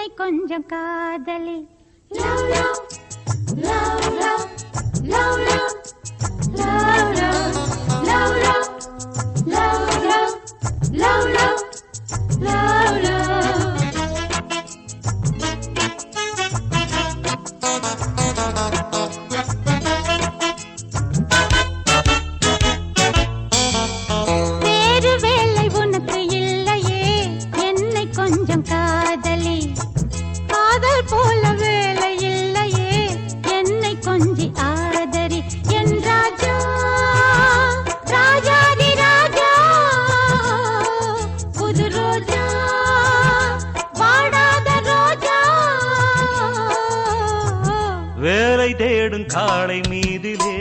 என்னை கொஞ்சம் காதலி. Love, love, love, love, love, love, love, love, love, love, love, love, love, love. வேறு வேலை உனக்கு இல்லையே என்னை கொஞ்சம் காதலி. காதல் போல வேலை இல்லையே என்னை கொஞ்சி ஆதரி. என் ராஜா ராஜாதி ராஜா புது ரோஜா வாடாத ரோஜா. வேலை தேடும் காளை மீதிலே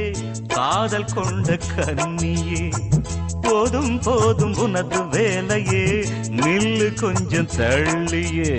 காதல் கொண்ட கன்னியே, போதும் போதும் உனது வேலையே, நில்லு கொஞ்சம் தள்ளியே.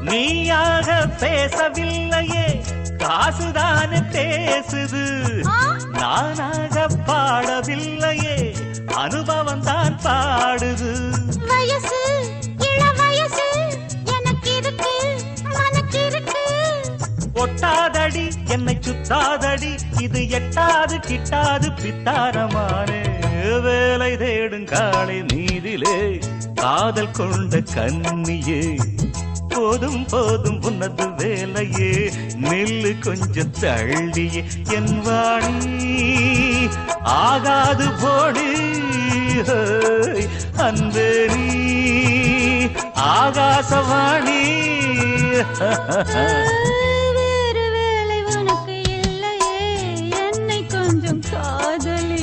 நீயாக பேசவில்லையே காசுதானே பேசுது. நானாக பாடவில்லையே அனுபவம் தான் பாடுது. வயசு இள வயசு எனக்கு இருக்கு மனக்கு இருக்கு. ஒட்டாதடி என்னை சுத்தாதடி இது எட்டாது கிட்டாது பித்தாரமானே. வேலை தேடும் காளை மீதிலே காதல் கொண்ட கன்னியே, போதும் போதும் உனது வேலையே, நெல்லு கொஞ்சம் தள்ளியே. என் வாணி ஆகாது போடு அன்பே நீ ஆகாசவாணி. வேறு வேலை உனக்கு இல்லையே என்னை கொஞ்சம் காதலி.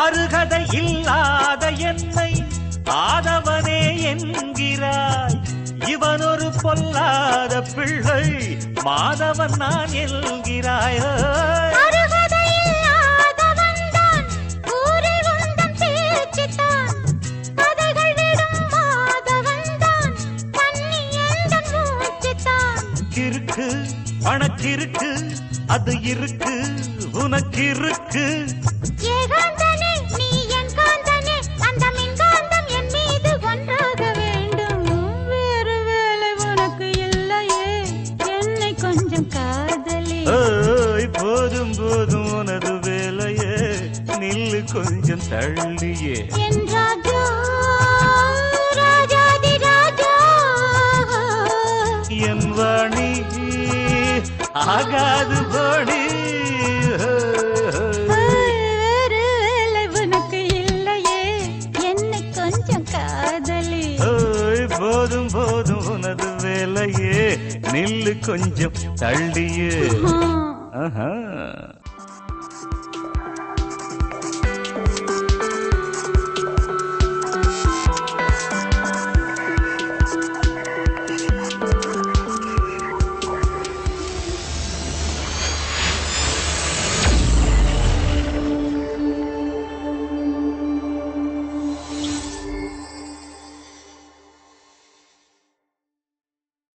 அருகதை இல்லாத என்னை ஆதவனே என்கிறாய். இவன் ஒரு பொல்லாத பிள்ளை மாதவன் நான் என்கிறாய். இருக்கு பணக்கிருக்கு அது இருக்கு உனக்கு இருக்கு. போதும் போதும் உனது வேலையே, நில்லு கொஞ்சம் தள்ளியே. என் ராஜா ராஜாதி ராஜா என் வாணி ஆகாது போடி. வேறு வேலை உனக்கு இல்லையே என்னை கொஞ்சம் காதலி. போதும் போதும் உனது வேலையே, நில்லு கொஞ்சம் தள்ளியே. ஆஹா